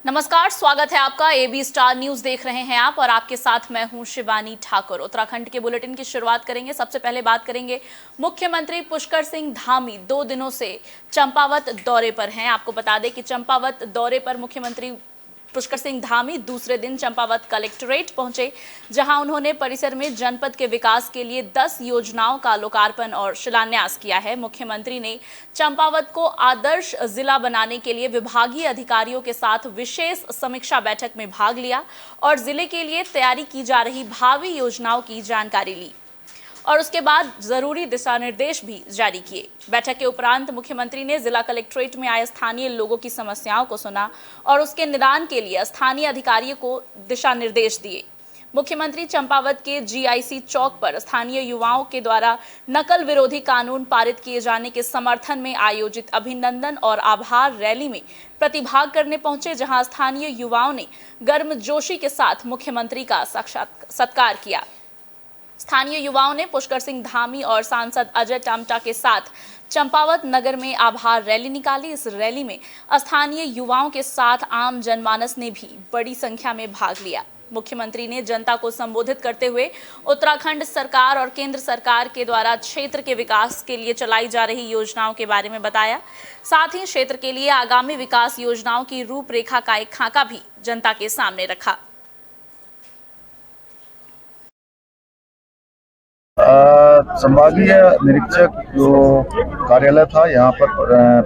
नमस्कार, स्वागत है आपका। AB स्टार न्यूज देख रहे हैं आप और आपके साथ मैं हूं शिवानी ठाकुर। उत्तराखंड के बुलेटिन की शुरुआत करेंगे। सबसे पहले बात करेंगे मुख्यमंत्री पुष्कर सिंह धामी 2 दिनों से चंपावत दौरे पर हैं। आपको बता दें कि चंपावत दौरे पर मुख्यमंत्री पुष्कर सिंह धामी दूसरे दिन चंपावत कलेक्ट्रेट पहुंचे, जहां उन्होंने परिसर में जनपद के विकास के लिए 10 योजनाओं का लोकार्पण और शिलान्यास किया है। मुख्यमंत्री ने चंपावत को आदर्श जिला बनाने के लिए विभागीय अधिकारियों के साथ विशेष समीक्षा बैठक में भाग लिया और जिले के लिए तैयारी की जा रही भावी योजनाओं की जानकारी ली और उसके बाद जरूरी दिशा निर्देश भी जारी किए। बैठक के उपरांत मुख्यमंत्री ने जिला कलेक्ट्रेट में आए स्थानीय लोगों की समस्याओं को सुना और उसके निदान के लिए स्थानीय अधिकारियों को दिशा निर्देश दिए। मुख्यमंत्री चंपावत के GIC चौक पर स्थानीय युवाओं के द्वारा नकल विरोधी कानून पारित किए जाने के समर्थन में आयोजित अभिनंदन और आभार रैली में प्रतिभाग करने पहुंचे, जहां स्थानीय युवाओं ने गर्मजोशी के साथ मुख्यमंत्री का सत्कार किया। स्थानीय युवाओं ने पुष्कर सिंह धामी और सांसद अजय टम्टा के साथ चंपावत नगर में आभार रैली निकाली। इस रैली में स्थानीय युवाओं के साथ आम जनमानस ने भी बड़ी संख्या में भाग लिया। मुख्यमंत्री ने जनता को संबोधित करते हुए उत्तराखंड सरकार और केंद्र सरकार के द्वारा क्षेत्र के विकास के लिए चलाई जा रही योजनाओं के बारे में बताया। साथ ही क्षेत्र के लिए आगामी विकास योजनाओं की रूपरेखा का एक खाका भी जनता के सामने रखा। संभागीय निरीक्षक जो कार्यालय था यहाँ पर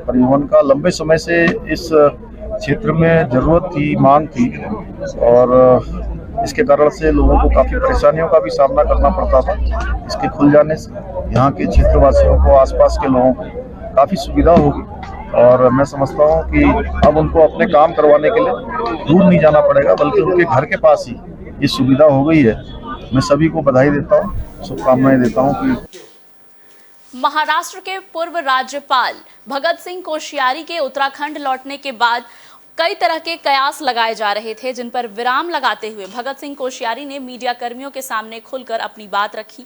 परिवहन का लंबे समय से इस क्षेत्र में जरूरत थी, मांग थी और इसके कारण से लोगों को काफ़ी परेशानियों का भी सामना करना पड़ता था। इसके खुल जाने से यहाँ के क्षेत्रवासियों को, आसपास के लोगों को काफ़ी सुविधा होगी और मैं समझता हूँ कि अब उनको अपने काम करवाने के लिए दूर नहीं जाना पड़ेगा, बल्कि उनके घर के पास ही ये सुविधा हो गई है। मैं सभी को बधाई देता हूँ, शुभकामनाएं देता हूँ कि महाराष्ट्र के पूर्व राज्यपाल भगत सिंह कोश्यारी के उत्तराखंड लौटने के बाद कई तरह के कयास लगाए जा रहे थे, जिन पर विराम लगाते हुए भगत सिंह कोश्यारी ने मीडिया कर्मियों के सामने खुलकर अपनी बात रखी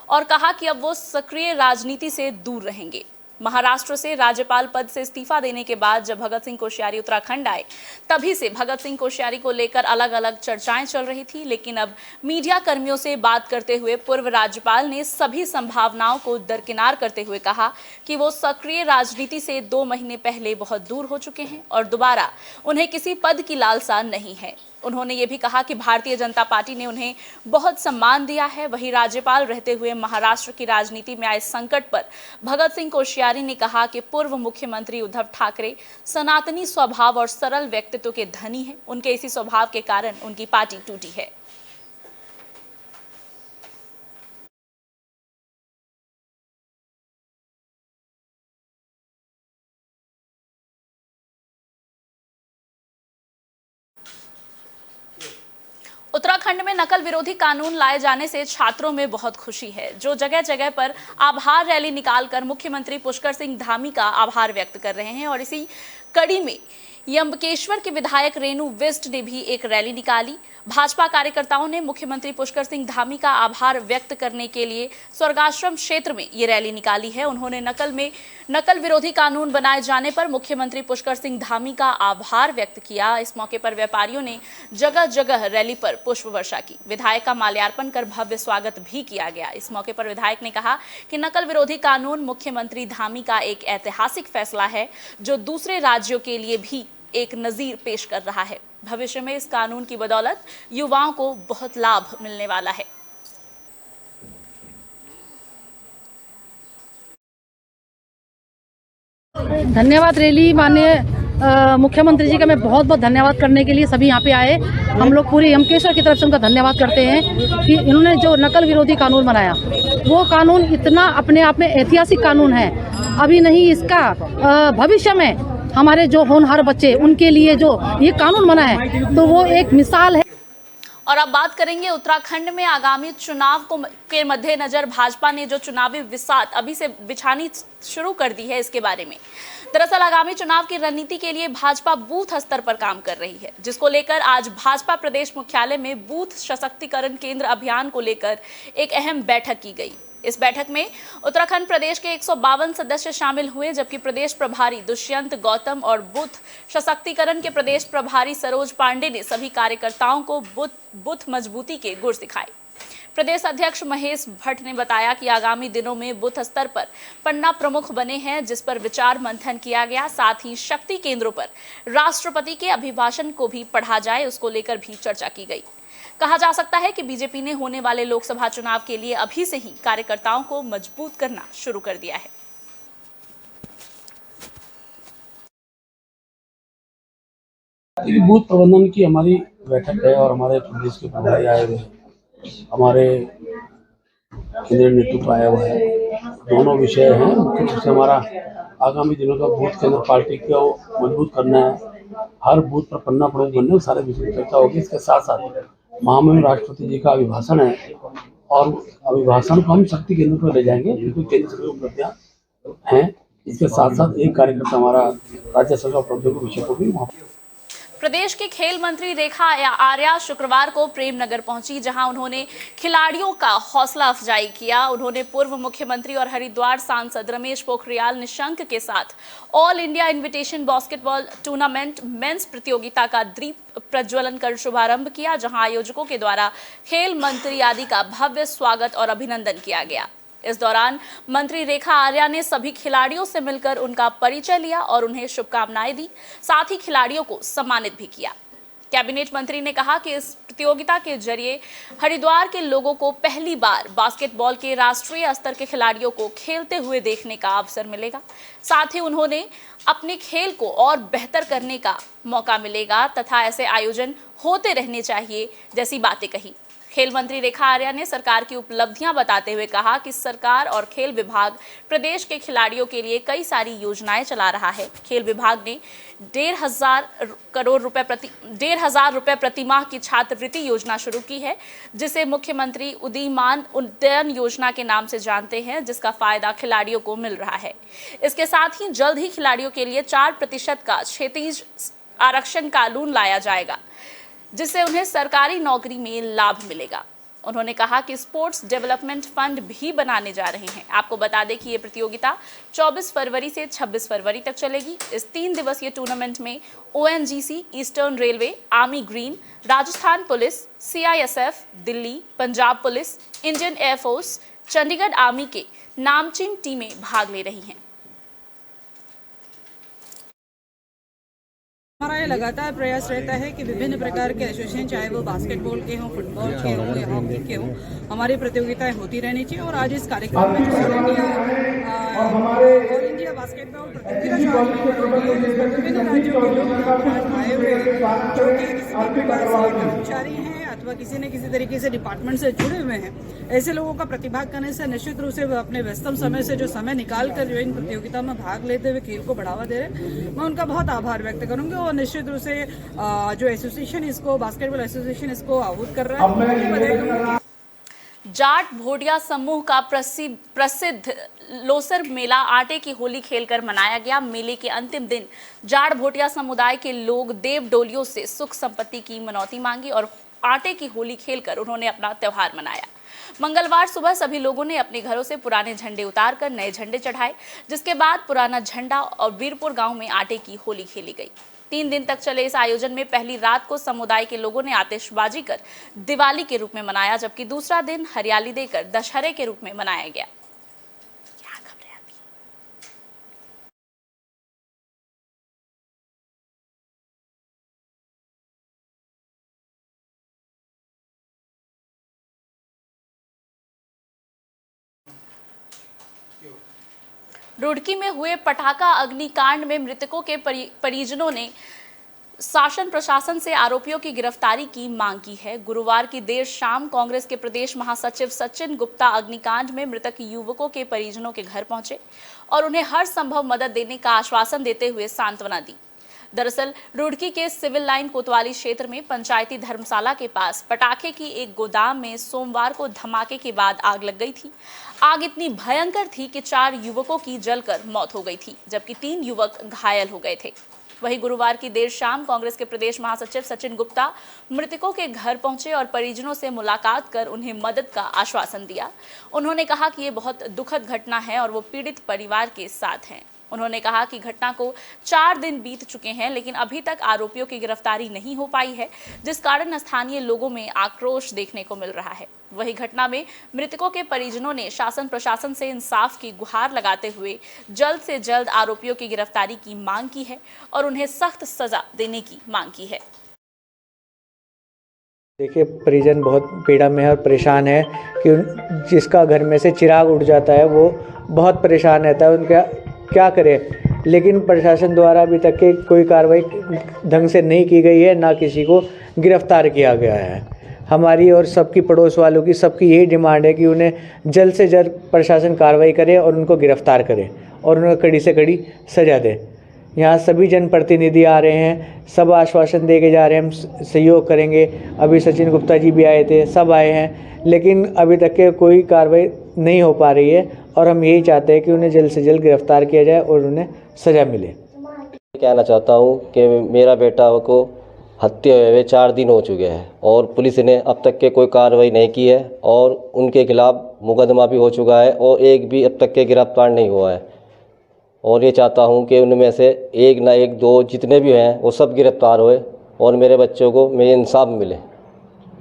और कहा कि अब वो सक्रिय राजनीति से दूर रहेंगे। महाराष्ट्र से राज्यपाल पद से इस्तीफा देने के बाद जब भगत सिंह कोश्यारी उत्तराखंड आए, तभी से भगत सिंह कोश्यारी को लेकर अलग अलग चर्चाएं चल रही थी। लेकिन अब मीडिया कर्मियों से बात करते हुए पूर्व राज्यपाल ने सभी संभावनाओं को दरकिनार करते हुए कहा कि वो सक्रिय राजनीति से 2 महीने पहले बहुत दूर हो चुके हैं और दोबारा उन्हें किसी पद की लालसा नहीं है। उन्होंने ये भी कहा कि भारतीय जनता पार्टी ने उन्हें बहुत सम्मान दिया है। वहीं राज्यपाल रहते हुए महाराष्ट्र की राजनीति में आए संकट पर भगत सिंह कोश्यारी ने कहा कि पूर्व मुख्यमंत्री उद्धव ठाकरे सनातनी स्वभाव और सरल व्यक्तित्व के धनी हैं। उनके इसी स्वभाव के कारण उनकी पार्टी टूटी है। उत्तराखंड में नकल विरोधी कानून लाए जाने से छात्रों में बहुत खुशी है, जो जगह जगह पर आभार रैली निकालकर मुख्यमंत्री पुष्कर सिंह धामी का आभार व्यक्त कर रहे हैं। और इसी कड़ी में यम्बकेश्वर के विधायक रेणु विष्ट ने भी एक रैली निकाली। भाजपा कार्यकर्ताओं ने मुख्यमंत्री पुष्कर सिंह धामी का आभार व्यक्त करने के लिए स्वर्गाश्रम क्षेत्र में ये रैली निकाली है। उन्होंने नकल विरोधी कानून बनाए जाने पर मुख्यमंत्री पुष्कर सिंह धामी का आभार व्यक्त किया। इस मौके पर व्यापारियों ने जगह जगह रैली पर पुष्प वर्षा की। विधायक का माल्यार्पण कर भव्य स्वागत भी किया गया। इस मौके पर विधायक ने कहा कि नकल विरोधी कानून मुख्यमंत्री धामी का एक ऐतिहासिक फैसला है, जो दूसरे राज्यों के लिए भी एक नजीर पेश कर रहा है। भविष्य में इस कानून की बदौलत युवाओं को बहुत लाभ मिलने वाला है। धन्यवाद रैली माननीय मुख्यमंत्री जी का मैं बहुत बहुत धन्यवाद करने के लिए सभी यहाँ पे आए। हम लोग पूरे यमकेश्वर की तरफ से उनका धन्यवाद करते हैं कि इन्होंने जो नकल विरोधी कानून बनाया, वो कानून इतना अपने आप में ऐतिहासिक कानून है। अभी नहीं, इसका भविष्य में हमारे जो होनहार बच्चे, उनके लिए जो ये कानून बना है, तो वो एक मिसाल है। और अब बात करेंगे उत्तराखंड में आगामी चुनाव के मद्देनजर भाजपा ने जो चुनावी बिसात अभी से बिछानी शुरू कर दी है, इसके बारे में। दरअसल आगामी चुनाव की रणनीति के लिए भाजपा बूथ स्तर पर काम कर रही है, जिसको लेकर आज भाजपा प्रदेश मुख्यालय में बूथ सशक्तिकरण केंद्र अभियान को लेकर एक अहम बैठक की गई। इस बैठक में उत्तराखंड प्रदेश के 152 सदस्य शामिल हुए, जबकि प्रदेश प्रभारी दुष्यंत गौतम और बूथ सशक्तिकरण के प्रदेश प्रभारी सरोज पांडे ने सभी कार्यकर्ताओं को बूथ मजबूती के गुर सिखाए। प्रदेश अध्यक्ष महेश भट्ट ने बताया कि आगामी दिनों में बूथ स्तर पर पन्ना प्रमुख बने हैं, जिस पर विचार मंथन किया गया। साथ ही शक्ति केंद्रों पर राष्ट्रपति के अभिभाषण को भी पढ़ा जाए, उसको लेकर भी चर्चा की गई। कहा जा सकता है कि बीजेपी ने होने वाले लोकसभा चुनाव के लिए अभी से ही कार्यकर्ताओं को मजबूत करना शुरू कर दिया है। बूथ प्रबंधन की हमारी बैठक है और हमारे प्रदेश के प्रभारी आए हुए हैं, हमारे केंद्रीय नेतृत्व आया हुआ है। दोनों विषय हैं। मुख्य रूप से हमारा आगामी दिनों का बूथ केंद्र पार्टी को मजबूत करना है, हर बूथ पर पन्ना प्रमुख बनने, सारे विषय की चर्चा होगी। इसके साथ साथ महामहिम राष्ट्रपति जी का अभिभाषण है और अभिभाषण को हम शक्ति केंद्र पर ले जाएंगे, क्योंकि केंद्र सरकार उपलब्धियां हैं। इसके साथ साथ एक कार्यकर्ता हमारा राज्य सरकार उपलब्धियों के विषय को भी प्रदेश के खेल मंत्री रेखा आर्या शुक्रवार को प्रेमनगर पहुंची, जहां उन्होंने खिलाड़ियों का हौसला अफजाई किया। उन्होंने पूर्व मुख्यमंत्री और हरिद्वार सांसद रमेश पोखरियाल निशंक के साथ all India invitation basketball tournament men's प्रतियोगिता का दीप प्रज्वलन कर शुभारंभ किया, जहां आयोजकों के द्वारा खेल मंत्री आदि का भव्य स्वागत और अभिनंदन किया गया। इस दौरान मंत्री रेखा आर्या ने सभी खिलाड़ियों से मिलकर उनका परिचय लिया और उन्हें शुभकामनाएं दी। साथ ही खिलाड़ियों को सम्मानित भी किया। कैबिनेट मंत्री ने कहा कि इस प्रतियोगिता के जरिए हरिद्वार के लोगों को पहली बार बास्केटबॉल के राष्ट्रीय स्तर के खिलाड़ियों को खेलते हुए देखने का अवसर मिलेगा। साथ ही उन्होंने अपने खेल को और बेहतर करने का मौका मिलेगा तथा ऐसे आयोजन होते रहने चाहिए जैसी बातें कही। खेल मंत्री रेखा आर्या ने सरकार की उपलब्धियां बताते हुए कहा कि सरकार और खेल विभाग प्रदेश के खिलाड़ियों के लिए कई सारी योजनाएं चला रहा है। खेल विभाग ने 1,500 रुपए प्रति माह की छात्रवृत्ति योजना शुरू की है, जिसे मुख्यमंत्री उदीयमान उन्नयन योजना के नाम से जानते हैं, जिसका फायदा खिलाड़ियों को मिल रहा है। इसके साथ ही जल्द ही खिलाड़ियों के लिए 4% का क्षैतिज आरक्षण कानून लाया जाएगा, जिससे उन्हें सरकारी नौकरी में लाभ मिलेगा। उन्होंने कहा कि स्पोर्ट्स डेवलपमेंट फंड भी बनाने जा रहे हैं। आपको बता दें कि ये प्रतियोगिता 24 फरवरी से 26 फरवरी तक चलेगी। इस 3 दिवसीय टूर्नामेंट में ONGC, eastern railway, army green, Rajasthan police, CISF, Delhi, Punjab police, Indian air force, Chandigarh army के नामचीन टीमें भाग ले रही हैं। हमारा ये लगातार प्रयास रहता है कि विभिन्न प्रकार के एसोसिएशन, चाहे वो बास्केटबॉल के हों, फुटबॉल के हों या हॉकी के हों, हमारी प्रतियोगिताएं होती रहनी चाहिए। और आज इस कार्यक्रम में ऑल इंडिया बास्केटबॉल प्रतियोगिता जो आज विभिन्न राज्यों के लोग यहाँ पर आए हुए हैं, जो कि किसी भी प्रकार से कर्मचारी हैं अथवा किसी न किसी तरीके से डिपार्टमेंट से जुड़े हुए हैं। ऐसे लोगों का प्रतिभाग करने से निश्चित रूप से अपने व्यस्तम समय से जो समय निकाल कर जो इन प्रतियोगिता में भाग लेते हुए खेल को बढ़ावा दे रहे हैं, मैं उनका बहुत आभार व्यक्त करूंगी। और निश्चित रूप से जो एसोसिएशन इसको, बास्केटबॉल एसोसिएशन इसको आहूत कर रहा है। जाट भोटिया समूह का प्रसिद्ध लोसर मेला आटे की होली खेलकर मनाया गया। मेले के अंतिम दिन जाट भोटिया समुदाय के लोग देव डोलियों से सुख संपत्ति की मनौती मांगी और आटे की होली खेलकर उन्होंने अपना त्योहार मनाया। मंगलवार सुबह सभी लोगों ने अपने घरों से पुराने झंडे उतारकर नए झंडे चढ़ाए, जिसके बाद पुराना झंडा और वीरपुर गांव में आटे की होली खेली गई। 3 दिन तक चले इस आयोजन में पहली रात को समुदाय के लोगों ने आतिशबाजी कर दिवाली के रूप में मनाया, जबकि दूसरा दिन हरियाली देकर दशहरे के रूप में मनाया गया। रुड़की में हुए पटाखा अग्निकांड में मृतकों के परिजनों ने शासन प्रशासन से आरोपियों की गिरफ्तारी की मांग की है। गुरुवार की देर शाम कांग्रेस के प्रदेश महासचिव सचिन गुप्ता अग्निकांड में मृतक युवकों के परिजनों के घर पहुंचे और उन्हें हर संभव मदद देने का आश्वासन देते हुए सांत्वना दी। दरअसल रुड़की के सिविल लाइन कोतवाली क्षेत्र में पंचायती धर्मशाला के पास पटाखे की एक गोदाम में सोमवार को धमाके के बाद आग लग गई थी। आग इतनी भयंकर थी कि 4 युवकों की जलकर मौत हो गई थी, जबकि 3 युवक घायल हो गए थे। वहीं गुरुवार की देर शाम कांग्रेस के प्रदेश महासचिव सचिन गुप्ता मृतकों के घर पहुंचे और परिजनों से मुलाकात कर उन्हें मदद का आश्वासन दिया। उन्होंने कहा कि ये बहुत दुखद घटना है और वो पीड़ित परिवार के साथ हैं। उन्होंने कहा कि घटना को 4 दिन बीत चुके हैं, लेकिन अभी तक आरोपियों की गिरफ्तारी नहीं हो पाई है, जिस कारण स्थानीय लोगों में आक्रोश देखने को मिल रहा है। वही घटना में मृतकों के परिजनों ने शासन प्रशासन से इंसाफ की गुहार लगाते हुए जल्द से जल्द आरोपियों की गिरफ्तारी की मांग की है और उन्हें सख्त सजा देने की मांग की है। देखिए, परिजन बहुत पीड़ा में है और परेशान है कि जिसका घर में से चिराग उड़ जाता है वो बहुत परेशान रहता है। उनका क्या करे, लेकिन प्रशासन द्वारा अभी तक के कोई कार्रवाई ढंग से नहीं की गई है, ना किसी को गिरफ्तार किया गया है। हमारी और सबकी पड़ोस वालों की सबकी यही डिमांड है कि उन्हें जल्द से जल्द प्रशासन कार्रवाई करे और उनको गिरफ्तार करे और उन्हें कड़ी से कड़ी सजा दे। यहाँ सभी जनप्रतिनिधि आ रहे हैं, सब आश्वासन दे के जा रहे हैं, हम सहयोग करेंगे। अभी सचिन गुप्ता जी भी आए थे, सब आए हैं, लेकिन अभी तक के कोई कार्रवाई नहीं हो पा रही है और हम यही चाहते हैं कि उन्हें जल्द से जल्द गिरफ्तार किया जाए और उन्हें सज़ा मिले। कहना चाहता हूँ कि मेरा बेटा को हत्या हुए 4 दिन हो चुके हैं और पुलिस ने अब तक के कोई कार्रवाई नहीं की है और उनके खिलाफ़ मुकदमा भी हो चुका है और एक भी अब तक के गिरफ्तार नहीं हुआ है। और ये चाहता हूँ कि उनमें से एक ना एक दो जितने भी हैं वो सब गिरफ्तार हुए और मेरे बच्चों को मेरे इंसाफ मिले।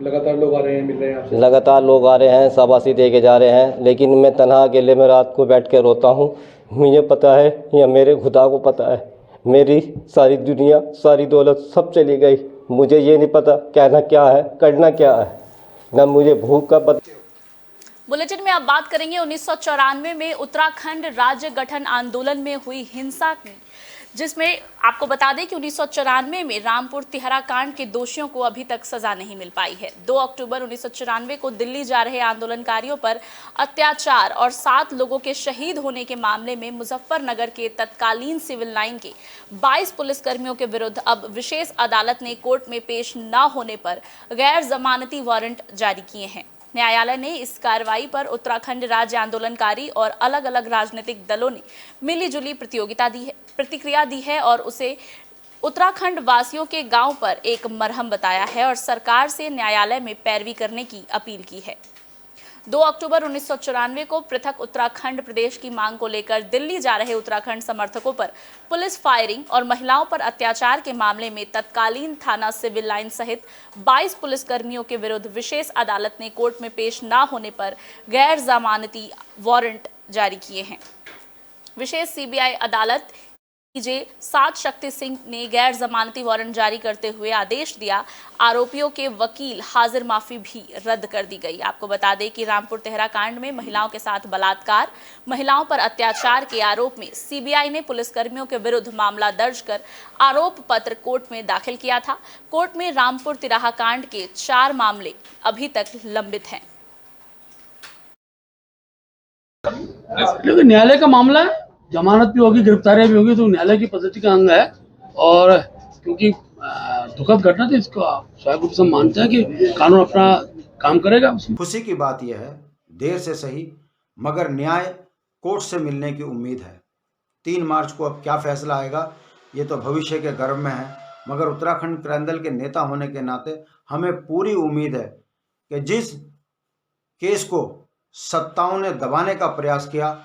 लगातार लोग आ रहे हैं, मिल रहे हैं आपसे? लगातार लोग आ रहे हैं, शाबाशी दे के जा रहे हैं, लेकिन मैं तन्हा अकेले में रात को बैठ के रोता हूँ। मुझे पता है या मेरे खुदा को पता है, मेरी सारी दुनिया सारी दौलत सब चली गई। मुझे ये नहीं पता कहना क्या है, करना क्या है, ना मुझे भूख का पता। बुलेटिन में अब बात करेंगे 1994 में उत्तराखंड राज्य गठन आंदोलन में हुई हिंसा की, जिसमें आपको बता दें कि 1994 में रामपुर तिहरा कांड के दोषियों को अभी तक सजा नहीं मिल पाई है। 2 अक्टूबर 1994 को दिल्ली जा रहे आंदोलनकारियों पर अत्याचार और 7 लोगों के शहीद होने के मामले में मुजफ्फरनगर के तत्कालीन सिविल लाइन के 22 पुलिसकर्मियों के विरुद्ध अब विशेष अदालत ने कोर्ट में पेश न होने पर गैर जमानती वारंट जारी किए हैं। न्यायालय ने इस कार्रवाई पर उत्तराखंड राज्य आंदोलनकारी और अलग अलग राजनीतिक दलों ने मिलीजुली प्रतिक्रिया दी है और उसे उत्तराखंड वासियों के गांव पर एक मरहम बताया है और सरकार से न्यायालय में पैरवी करने की अपील की है। 2 अक्टूबर 1994 को पृथक उत्तराखंड प्रदेश की मांग को लेकर दिल्ली जा रहे उत्तराखंड समर्थकों पर पुलिस फायरिंग और महिलाओं पर अत्याचार के मामले में तत्कालीन थाना सिविल लाइन सहित 22 पुलिसकर्मियों के विरुद्ध विशेष अदालत ने कोर्ट में पेश न होने पर गैर जमानती वारंट जारी किए हैं। विशेष सीबीआई अदालत जे 7 शक्ति सिंह ने गैर जमानती वारंट जारी करते हुए आदेश दिया। आरोपियों के वकील हाजिर माफी भी रद्द कर दी गई। आपको बता दें कि रामपुर तिहरा कांड में महिलाओं के साथ बलात्कार, महिलाओं पर अत्याचार के आरोप में सीबीआई ने पुलिसकर्मियों के विरुद्ध मामला दर्ज कर आरोप पत्र कोर्ट में दाखिल किया था। कोर्ट में रामपुर तिहरा कांड के 4 मामले अभी तक लंबित हैं। न्यायालय का मामला है, जमानत भी होगी, गिरफ्तारियां भी होगी, तो न्यायालय की पद्धति का अंग है। और क्योंकि दुखद घटना थी, इसको स्वाभाविक रूप से मानते हैं कि कानून अपना काम करेगा। खुशी की बात यह है, देर से सही मगर न्याय कोर्ट से मिलने की उम्मीद है। 3 मार्च को अब क्या फैसला आएगा ये तो भविष्य के गर्भ में है, मगर उत्तराखंड क्रांति के नेता होने के नाते हमें पूरी उम्मीद है कि जिस केस को सत्ताओं ने दबाने का प्रयास किया,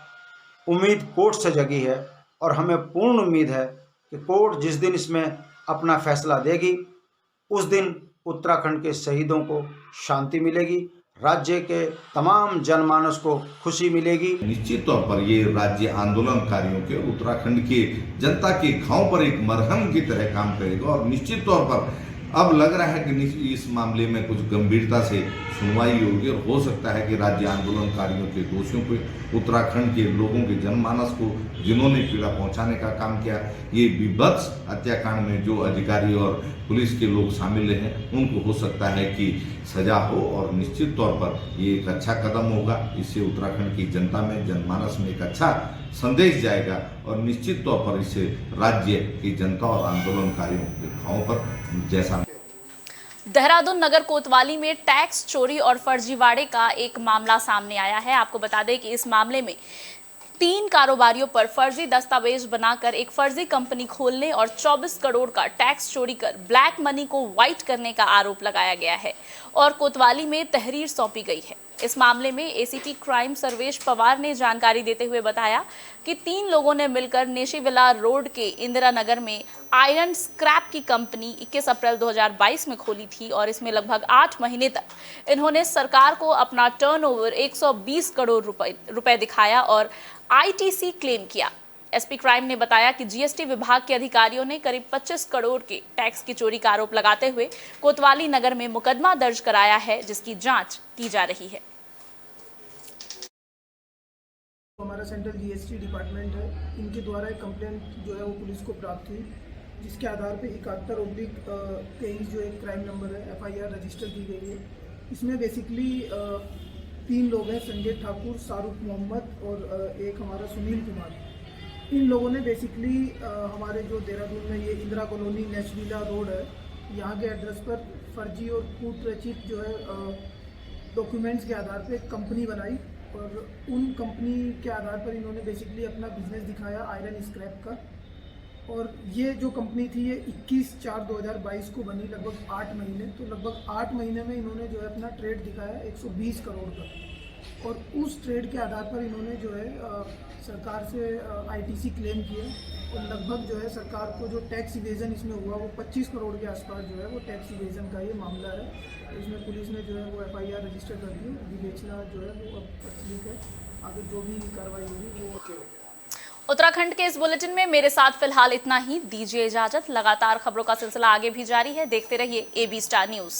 उम्मीद कोर्ट से जगी है और हमें पूर्ण उम्मीद है कि कोर्ट जिस दिन इसमें अपना फैसला देगी उस दिन उत्तराखंड के शहीदों को शांति मिलेगी, राज्य के तमाम जनमानस को खुशी मिलेगी। निश्चित तौर पर ये राज्य आंदोलनकारियों के, उत्तराखंड के जनता के घाव पर एक मरहम की तरह काम करेगा और निश्चित तौर पर अब लग रहा है कि इस मामले में कुछ गंभीरता से सुनवाई होगी और हो सकता है कि राज्य आंदोलनकारियों के दोषियों को, उत्तराखंड के लोगों के जनमानस को जिन्होंने पीड़ा पहुंचाने का काम किया, ये विभत्स हत्याकांड में जो अधिकारी और पुलिस के लोग शामिल हैं, उनको हो सकता है कि सजा हो और निश्चित तौर पर ये एक अच्छा कदम होगा। इससे उत्तराखंड की जनता में, जनमानस में एक अच्छा संदेश जाएगा और निश्चित तौर पर इससे राज्य की जनता और आंदोलनकारियों के घावों पर जैसा। देहरादून नगर कोतवाली में टैक्स चोरी और फर्जीवाड़े का एक मामला सामने आया है। आपको बता दें कि इस मामले में 3 कारोबारियों पर फर्जी दस्तावेज बनाकर एक फर्जी कंपनी खोलने और 24 करोड़ का टैक्स चोरी कर ब्लैक मनी को व्हाइट करने का आरोप लगाया गया है और कोतवाली में तहरीर सौंपी गई है। इस मामले में एसीपी क्राइम सर्वेश पवार ने जानकारी देते हुए बताया कि 3 लोगों ने मिलकर नेशीविला रोड के इंदिरा नगर में आयरन स्क्रैप की कंपनी 21 अप्रैल 2022 में खोली थी और इसमें लगभग 8 महीने तक इन्होंने सरकार को अपना टर्नओवर 120 करोड़ रुपए दिखाया और आईटीसी क्लेम किया। एसपी क्राइम ने बताया कि जीएसटी विभाग के अधिकारियों ने करीब 25 करोड़ के टैक्स की चोरी का आरोप लगाते हुए कोतवाली नगर में मुकदमा दर्ज कराया है, जिसकी जांच की जा रही है। हमारा सेंट्रल जीएसटी डिपार्टमेंट है, इनके द्वारा एक कंप्लेंट जो है वो पुलिस को प्राप्त हुई, जिसके आधार पे 71/23 जो एक क्राइम नंबर है FIR रजिस्टर की गई है। इसमें बेसिकली 3 लोग हैं, संजय ठाकुर, शाहरुख मोहम्मद और एक हमारा सुनील कुमार। इन लोगों ने बेसिकली हमारे जो देहरादून में ये इंदिरा कॉलोनी नेशविला रोड है, यहाँ के एड्रेस पर फर्जी और कूट रचित जो है डॉक्यूमेंट्स के आधार पे कंपनी बनाई और उन कंपनी के आधार पर इन्होंने बेसिकली अपना बिजनेस दिखाया आयरन स्क्रैप का। और ये जो कंपनी थी ये 21/4/2022 को बनी, लगभग 8 महीने। तो लगभग 8 महीने में इन्होंने जो है अपना ट्रेड दिखाया 120 करोड़ का और उस ट्रेड के आधार पर इन्होंने जो है सरकार से आईटीसी क्लेम किया और लगभग जो है सरकार को जो टैक्स इवेजन इसमें हुआ वो 25 करोड़ के आसपास जो है वो टैक्स इवेजन का ये मामला है। इसमें पुलिस ने जो है वो FIR रजिस्टर कर दी, विवेचना जो है वो अब प्रचलित है, आगे जो भी कार्रवाई होगी वो ओके होगी। उत्तराखंड के इस बुलेटिन में मेरे साथ फिलहाल इतना ही। दीजिए इजाजत। लगातार खबरों का सिलसिला आगे भी जारी है, देखते रहिए AB स्टार न्यूज़।